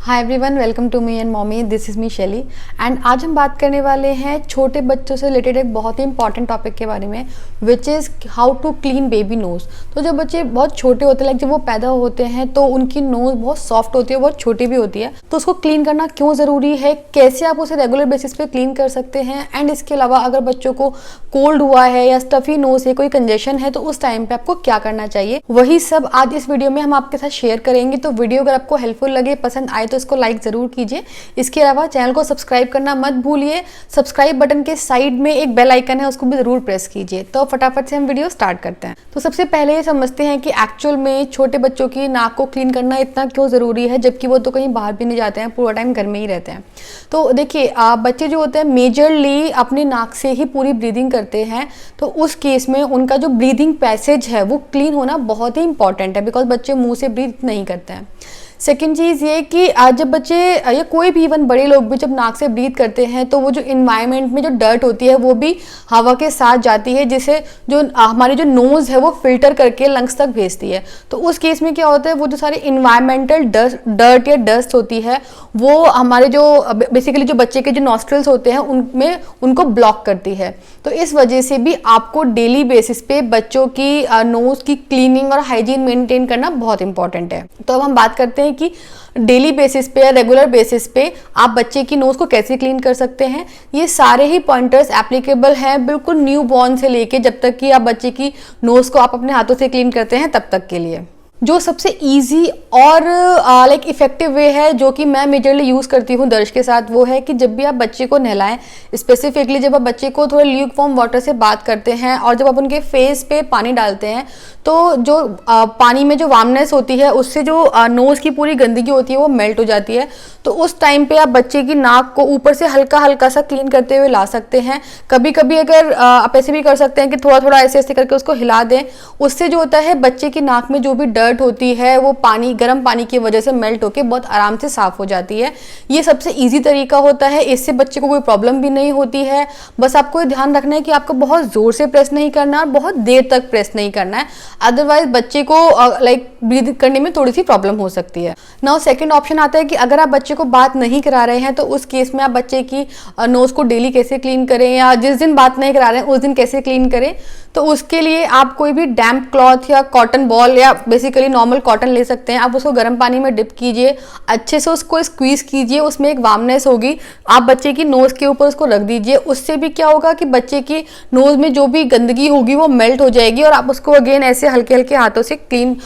Hi everyone, welcome to me and mommy. This is me Shaily and आज हम बात करने वाले हैं छोटे बच्चों से रिलेटेड एक बहुत ही इंपॉर्टेंट टॉपिक के बारे में, which is how to clean baby nose. तो जब बच्चे बहुत छोटे होते हैं, लाइक जब वो पैदा होते हैं तो उनकी नोज़ बहुत सॉफ्ट होती है, बहुत छोटी भी होती है। तो उसको क्लीन करना क्यों ज़रूरी है, कैसे आप उसे रेगुलर बेसिस पे क्लीन कर सकते हैं, एंड इसके अलावा अगर बच्चों को कोल्ड हुआ है या स्टफी नोज़ है, कोई कंजेशन है, तो उस टाइम पे आपको क्या करना चाहिए, वही सब आज इस वीडियो में हम आपके साथ शेयर करेंगे। तो वीडियो अगर आपको हेल्पफुल लगे, पसंद आए, तो इसको लाइक जरूर कीजिए। इसके अलावा चैनल को सब्सक्राइब करना मत भूलिए। सब्सक्राइब बटन के साइड में एक बेल आइकन है, उसको भी जरूर प्रेस कीजिए। तो फटाफट से हम वीडियो स्टार्ट करते हैं। तो सबसे पहले ये समझते हैं कि एक्चुअल में छोटे बच्चों की नाक को क्लीन करना इतना क्यों जरूरी है, जबकि वो तो कहीं बाहर भी नहीं जाते हैं, पूरा टाइम घर में ही रहते हैं। तो देखिए, बच्चे जो होते हैं मेजरली अपनी नाक से ही पूरी ब्रीदिंग करते हैं। तो उस केस में उनका जो ब्रीदिंग पैसेज है वो क्लीन होना बहुत ही इंपॉर्टेंट है, बिकॉज बच्चे मुंह से ब्रीथ नहीं करते हैं। सेकेंड चीज़ ये कि जब बच्चे या कोई भी इवन बड़े लोग भी जब नाक से ब्रीथ करते हैं तो वो जो इन्वायरमेंट में जो डर्ट होती है वो भी हवा के साथ जाती है, जिसे जो हमारी जो नोज़ है वो फिल्टर करके लंग्स तक भेजती है। तो उस केस में क्या होता है, वो जो सारी इन्वायरमेंटल डर्ट या डस्ट होती है वो हमारे जो बेसिकली जो बच्चे के जो नॉस्ट्रल्स होते हैं उनमें उनको ब्लॉक करती है। तो इस वजह से भी आपको डेली बेसिस पे बच्चों की नोज़ की क्लीनिंग और हाइजीन मेंटेन करना बहुत इंपॉर्टेंट है। तो अब हम बात करते हैं कि डेली बेसिस पे या रेगुलर बेसिस पे आप बच्चे की नोज को कैसे क्लीन कर सकते हैं। ये सारे ही पॉइंटर्स एप्लीकेबल हैं, बिल्कुल न्यू बॉर्न से लेके जब तक कि आप बच्चे की नोज को आप अपने हाथों से क्लीन करते हैं तब तक के लिए। जो सबसे इजी और लाइक इफेक्टिव वे है जो कि मैं मेजरली यूज़ करती हूँ दर्श के साथ, वो है कि जब भी आप बच्चे को नहलाएं, स्पेसिफिकली जब आप बच्चे को थोड़े ल्यूक वार्म वाटर से बात करते हैं और जब आप उनके फेस पे पानी डालते हैं तो जो पानी में जो वार्मनेस होती है उससे जो नोज़ की पूरी गंदगी होती है वो मेल्ट हो जाती है। तो उस टाइम पे आप बच्चे की नाक को ऊपर से हल्का हल्का सा क्लीन करते हुए ला सकते हैं। कभी कभी अगर आप ऐसे भी कर सकते हैं कि थोड़ा थोड़ा ऐसे ऐसे करके उसको हिला दें। उससे जो होता है बच्चे की नाक में जो भी डर्ट होती है वो पानी, गर्म पानी की वजह से मेल्ट होकर बहुत आराम से साफ हो जाती है। ये सबसे ईजी तरीका होता है, इससे बच्चे को कोई प्रॉब्लम भी नहीं होती है। बस आपको ध्यान रखना है कि आपको बहुत जोर से प्रेस नहीं करना और बहुत देर तक प्रेस नहीं करना है, अदरवाइज बच्चे को लाइक ब्रीथ करने में थोड़ी सी प्रॉब्लम हो सकती है। नाउ सेकंड ऑप्शन आता है कि अगर आप बच्चे को बात नहीं करा रहे हैं तो उस केस में आप बच्चे की नोज को डेली कैसे क्लीन करें, या जिस दिन बात नहीं करा रहे हैं उस दिन कैसे क्लीन करें। तो उसके लिए आप कोई भी डैम्प क्लॉथ या कॉटन बॉल या बेसिकली नॉर्मल कॉटन ले सकते हैं। आप उसको गर्म पानी में डिप कीजिए, अच्छे से उसको स्क्वीज कीजिए, उसमें एक वार्मनेस होगी, आप बच्चे की नोज के ऊपर उसको रख दीजिए। उससे भी क्या होगा कि बच्चे की नोज में जो भी गंदगी होगी वो मेल्ट हो जाएगी और आप उसको अगेन ऐसे हल्के हल्के हाथों से क्लीन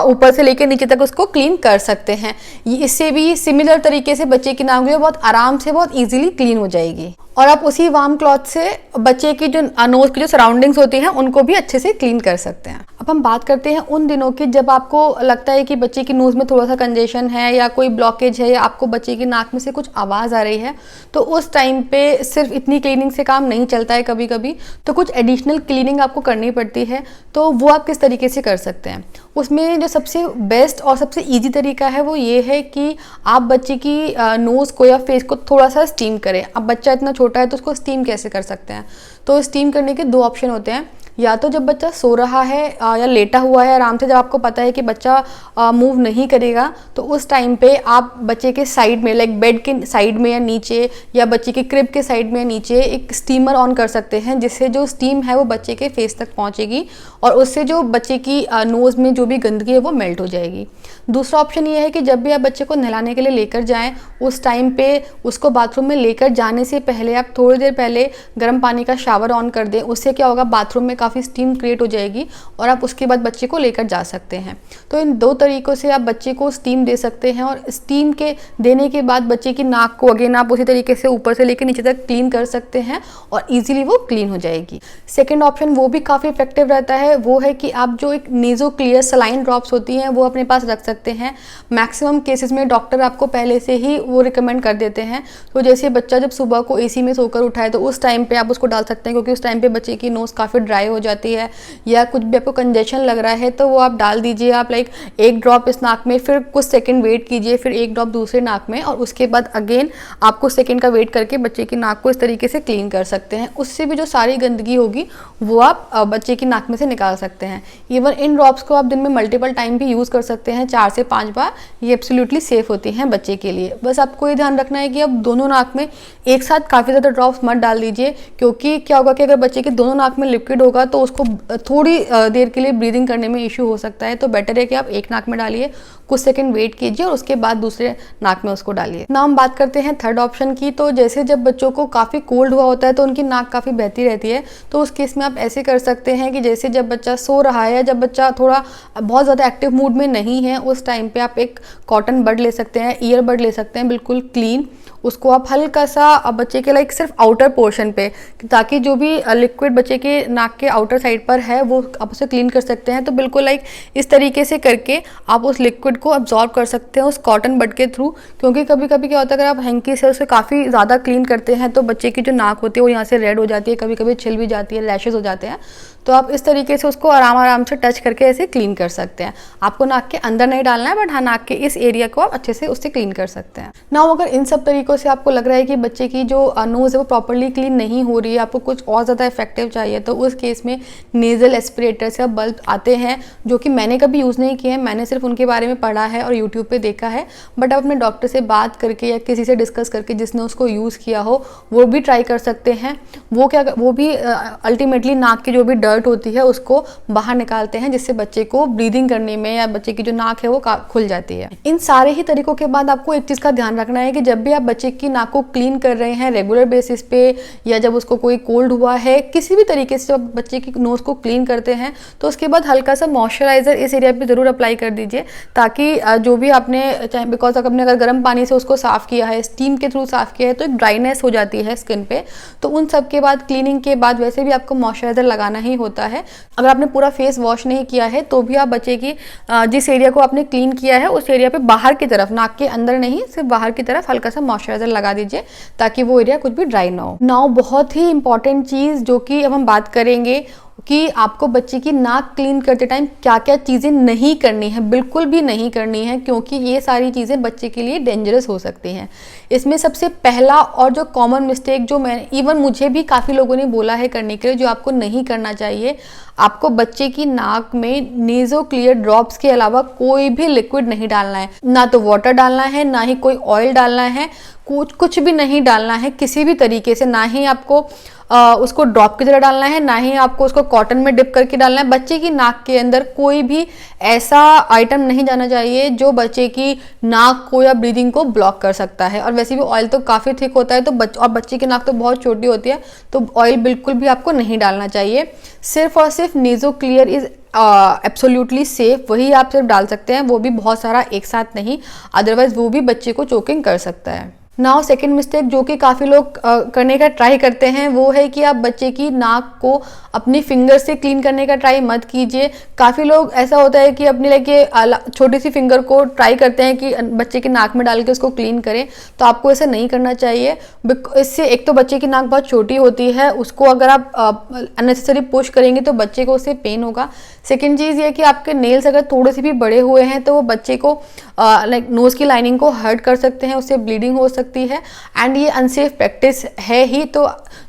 ऊपर से लेकर नीचे तक उसको क्लीन कर सकते हैं। इससे भी सिमिलर तरीके से बच्चे की नाक बहुत आराम से बहुत इजीली क्लीन हो जाएगी और आप उसी वार्म क्लॉथ से बच्चे की जो नोज की जो सराउंडिंग्स होती हैं उनको भी अच्छे से क्लीन कर सकते हैं। अब हम बात करते हैं उन दिनों की जब आपको लगता है कि बच्चे की नोज में थोड़ा सा कंजेशन है या कोई ब्लॉकेज है या आपको बच्चे की नाक में से कुछ आवाज़ आ रही है। तो उस टाइम पे सिर्फ इतनी क्लीनिंग से काम नहीं चलता है, कभी कभी तो कुछ एडिशनल क्लीनिंग आपको करनी पड़ती है। तो वो आप किस तरीके से कर सकते हैं, उसमें जो सबसे बेस्ट और सबसे ईजी तरीका है वो ये है कि आप बच्चे की नोज़ को या फेस को थोड़ा सा स्टीम करें। अब बच्चा इतना छोटा है तो उसको स्टीम कैसे कर सकते हैं, तो स्टीम करने के दो ऑप्शन होते हैं। या तो जब बच्चा सो रहा है या लेटा हुआ है आराम से, जब आपको पता है कि बच्चा मूव नहीं करेगा, तो उस टाइम पे आप बच्चे के साइड में, लाइक बेड के साइड में या नीचे या बच्चे के क्रिब के साइड में या नीचे एक स्टीमर ऑन कर सकते हैं, जिससे जो स्टीम है वो बच्चे के फेस तक पहुंचेगी और उससे जो बच्चे की नोज़ में जो भी गंदगी है वो मेल्ट हो जाएगी। दूसरा ऑप्शन ये है कि जब भी आप बच्चे को नहलाने के लिए लेकर जाएं, उस टाइम पे उसको बाथरूम में लेकर जाने से पहले आप थोड़ी देर पहले गर्म पानी का शावर ऑन कर दें। उससे क्या होगा, बाथरूम में काफ़ी स्टीम क्रिएट हो जाएगी और आप उसके बाद बच्चे को लेकर जा सकते हैं। तो इन दो तरीक़ों से आप बच्चे को स्टीम दे सकते हैं और स्टीम के देने के बाद बच्चे की नाक को अगेन आप उसी तरीके से ऊपर से लेकर नीचे तक क्लीन कर सकते हैं और ईजिली वो क्लीन हो जाएगी। सेकेंड ऑप्शन वो भी काफ़ी इफेक्टिव रहता है, वो है कि आप जो एक नेज़ो क्लियर सलाइन ड्रॉप्स होती हैं वो अपने पास रख सकते हैं। मैक्सिमम केसेस में डॉक्टर आपको पहले से ही वो रिकमेंड कर देते हैं। तो जैसे बच्चा जब सुबह को एसी में सोकर उठाए तो उस टाइम पे आप उसको डाल सकते हैं, क्योंकि उस टाइम पे बच्चे की नोज़ काफ़ी ड्राई हो जाती है या कुछ भी आपको कंजेशन लग रहा है तो वो आप डाल दीजिए। आप लाइक एक ड्रॉप इस नाक में, फिर कुछ सेकंड वेट कीजिए, फिर एक ड्रॉप दूसरे नाक में, और उसके बाद अगेन आप कुछ सेकंड का वेट करके बच्चे की नाक को इस तरीके से क्लीन कर सकते हैं। उससे भी जो सारी गंदगी होगी वो आप बच्चे की नाक में से निकाल सकते हैं। इवन इन ड्रॉप्स को आप दिन में मल्टीपल टाइम भी यूज़ कर सकते हैं, 4 से 5 बार। ये एब्सोल्युटली सेफ होती हैं बच्चे के लिए। बस आपको ये ध्यान रखना है कि आप दोनों नाक में एक साथ काफ़ी ज़्यादा ड्रॉप्स मत डाल दीजिए, क्योंकि क्या होगा कि अगर बच्चे के दोनों नाक में लिक्विड होगा तो उसको थोड़ी देर के लिए ब्रीदिंग करने में इशू हो सकता है। तो बेटर है कि आप एक नाक में डालिए, कुछ सेकंड वेट कीजिए और उसके बाद दूसरे नाक में उसको डालिए। ना हम बात करते हैं थर्ड ऑप्शन की। तो जैसे जब बच्चों को काफ़ी कोल्ड हुआ होता है तो उनकी नाक काफ़ी बहती रहती है, तो उस केस में आप ऐसे कर सकते हैं कि जैसे जब बच्चा सो रहा है, जब बच्चा थोड़ा बहुत ज़्यादा एक्टिव मूड में नहीं है, उस टाइम पे आप एक कॉटन बड ले सकते हैं, ईयरबड ले सकते हैं बिल्कुल क्लीन। उसको आप हल्का सा बच्चे के लाइक सिर्फ आउटर पोर्शन पे, ताकि जो भी लिक्विड बच्चे के नाक के आउटर साइड पर है वो आप उसे क्लीन कर सकते हैं। तो बिल्कुल लाइक इस तरीके से करके आप उस लिक्विड को अब्जॉर्ब कर सकते हैं उस कॉटन बड के थ्रू। क्योंकि कभी कभी क्या होता है, अगर आप हैंकी से उसे काफ़ी ज़्यादा क्लीन करते हैं तो बच्चे की जो नाक होती है वो यहाँ से रेड हो जाती है, कभी कभी छिल भी जाती है, लैशेज हो जाते हैं। तो आप इस तरीके से उसको आराम आराम से टच करके ऐसे क्लीन कर सकते हैं। आपको नाक के अंदर नहीं डालना है, बट हाँ नाक के इस एरिया को आप अच्छे से उससे क्लीन कर सकते हैं। ना अगर इन सब तरीकों से आपको लग रहा है कि बच्चे की जो नोज़ है वो प्रॉपरली क्लीन नहीं हो रही है, आपको कुछ और ज़्यादा इफेक्टिव चाहिए, तो उस केस में नेज़ल एस्पिरेटर्स या बल्ब आते हैं, जो कि मैंने कभी यूज़ नहीं किए हैं, मैंने सिर्फ उनके बारे में पढ़ा है और यूट्यूब पे देखा है। बट आप अपने डॉक्टर से बात करके या किसी से डिस्कस करके जिसने उसको यूज़ किया हो वो भी ट्राई कर सकते हैं। वो भी अल्टीमेटली नाक की जो भी डर्ट होती है उसको बाहर निकालते हैं, जिससे बच्चे को ब्रीदिंग करने में या बच्चे की जो नाक है वो खुल जाती है। इन सारे ही तरीकों के बाद आपको एक चीज़ का ध्यान रखना है कि जब भी आप बच्चे की नाक को क्लीन कर रहे हैं रेगुलर बेसिस पे, या जब उसको कोई कोल्ड हुआ है, किसी भी तरीके से जब बच्चे की नोज़ को क्लीन करते हैं तो उसके बाद हल्का सा मॉइस्चराइजर इस एरिया पे ज़रूर अप्लाई कर दीजिए, ताकि जो भी आपने चाहे, बिकॉज आपने अगर गर्म पानी से उसको साफ़ किया है, स्टीम के थ्रू साफ़ किया है, तो एक ड्राइनेस हो जाती है स्किन पे। तो उन सब के बाद क्लीनिंग के बाद वैसे भी आपको मॉइस्चराइजर लगाना ही होता है। अगर आपने पूरा फेस वॉश नहीं किया है तो भी आप बच्चे की जिस एरिया को आपने क्लीन किया है उस एरिया पे बाहर की तरफ, नाक के अंदर नहीं, सिर्फ बाहर की तरफ हल्का सा मॉइस्चराइजर लगा दीजिए, ताकि वो एरिया कुछ भी ड्राई ना हो। नाउ बहुत ही इंपॉर्टेंट चीज़ जो कि अब हम बात करेंगे कि आपको बच्चे की नाक क्लीन करते टाइम क्या क्या चीज़ें नहीं करनी है, बिल्कुल भी नहीं करनी है, क्योंकि ये सारी चीज़ें बच्चे के लिए डेंजरस हो सकती हैं। इसमें सबसे पहला और जो कॉमन मिस्टेक जो इवन मुझे भी काफ़ी लोगों ने बोला है करने के लिए, जो आपको नहीं करना चाहिए, आपको बच्चे की नाक में नेज़ो क्लियर ड्रॉप्स के अलावा कोई भी लिक्विड नहीं डालना है। ना तो वाटर डालना है, ना ही कोई ऑयल डालना है, कुछ भी नहीं डालना है किसी भी तरीके से। ना ही आपको उसको ड्रॉप की तरह डालना है, ना ही आपको उसको कॉटन में डिप करके डालना है। बच्चे की नाक के अंदर कोई भी ऐसा आइटम नहीं जाना चाहिए जो बच्चे की नाक को या ब्रीदिंग को ब्लॉक कर सकता है। और वैसे भी ऑयल तो काफ़ी थिक होता है, तो और बच्चे की नाक तो बहुत छोटी होती है, तो ऑयल बिल्कुल भी आपको नहीं डालना चाहिए। सिर्फ और सिर्फ naso clear is absolutely safe, वही आप सिर्फ डाल सकते हैं, वो भी बहुत सारा एक साथ नहीं, अदरवाइज वो भी बच्चे को चोकिंग कर सकता है। नाउ सेकेंड मिस्टेक जो कि काफ़ी लोग करने का ट्राई करते हैं वो है कि आप बच्चे की नाक को अपनी फिंगर से क्लीन करने का ट्राई मत कीजिए। काफ़ी लोग ऐसा होता है कि अपनी लेके छोटी सी फिंगर को ट्राई करते हैं कि बच्चे की नाक में डाल के उसको क्लीन करें, तो आपको ऐसा नहीं करना चाहिए। इससे एक तो बच्चे की नाक बहुत छोटी होती है, उसको अगर आप अननेसेसरी पुश करेंगे तो बच्चे को उससे पेन होगा। सेकेंड चीज़ ये कि आपके नेल्स अगर थोड़े से भी बड़े हुए हैं तो वो बच्चे को लाइक नोज़ की लाइनिंग को हर्ट कर सकते हैं, उससे ब्लीडिंग हो सकती है, एंड ये अनसेफ प्रैक्टिस है ही। तो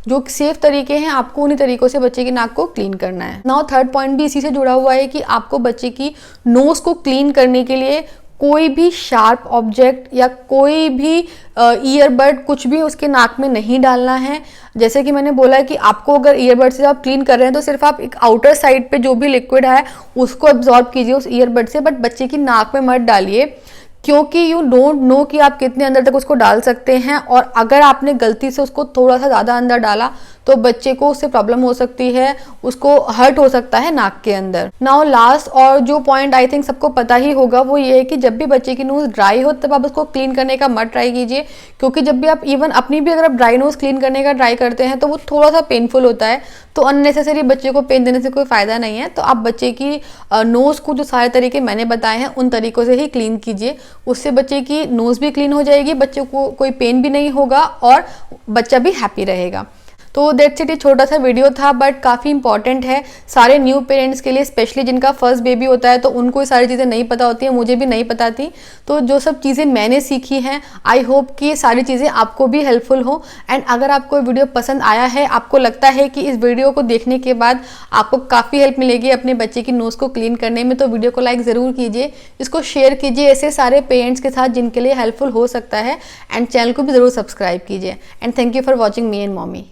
जो सेफ तरीके हैं आपको उन्हीं तरीकों से बच्चे की नाक को क्लीन करना है। नाउ थर्ड पॉइंट भी इसी से जुड़ा हुआ है कि आपको बच्चे की नोज़ को क्लीन करने के लिए कोई भी शार्प ऑब्जेक्ट या कोई भी ईयरबड कुछ भी उसके नाक में नहीं डालना है। जैसे कि मैंने बोला है कि आपको अगर ईयरबड से आप क्लीन कर रहे हैं तो सिर्फ आप एक आउटर साइड पे जो भी लिक्विड है उसको एब्जॉर्ब कीजिए उस ईयरबड से, बट बच्चे की नाक में मत डालिए, क्योंकि यू डोंट नो कि आप कितने अंदर तक उसको डाल सकते हैं, और अगर आपने गलती से उसको थोड़ा सा ज़्यादा अंदर डाला तो बच्चे को उससे प्रॉब्लम हो सकती है, उसको हर्ट हो सकता है नाक के अंदर। नाउ लास्ट और जो पॉइंट आई थिंक सबको पता ही होगा वो ये है कि जब भी बच्चे की नोज़ ड्राई हो तब आप उसको क्लीन करने का मत ट्राई कीजिए, क्योंकि जब भी आप इवन अपनी भी अगर आप ड्राई नोज़ क्लीन करने का ट्राई करते हैं तो वो थोड़ा सा पेनफुल होता है, तो अननेसेसरी बच्चे को पेन देने से कोई फ़ायदा नहीं है। तो आप बच्चे की नोज़ को जो सारे तरीके मैंने बताए हैं उन तरीक़ों से ही क्लीन कीजिए, उससे बच्चे की नोज़ भी क्लीन हो जाएगी, बच्चे को कोई पेन भी नहीं होगा और बच्चा भी हैप्पी रहेगा। तो दैट्स इट, छोटा सा वीडियो था बट काफ़ी इंपॉर्टेंट है सारे न्यू पेरेंट्स के लिए, स्पेशली जिनका फर्स्ट बेबी होता है तो उनको ये सारी चीज़ें नहीं पता होती है, मुझे भी नहीं पता थी। तो जो सब चीज़ें मैंने सीखी हैं, आई होप कि ये सारी चीज़ें आपको भी हेल्पफुल हो। एंड अगर आपको वीडियो पसंद आया है, आपको लगता है कि इस वीडियो को देखने के बाद आपको काफ़ी हेल्प मिलेगी अपने बच्चे की नोज़ को क्लीन करने में, तो वीडियो को लाइक ज़रूर कीजिए, इसको शेयर कीजिए ऐसे सारे पेरेंट्स के साथ जिनके लिए हेल्पफुल हो सकता है। एंड चैनल को भी ज़रूर सब्सक्राइब कीजिए। And thank you for watching me and mommy.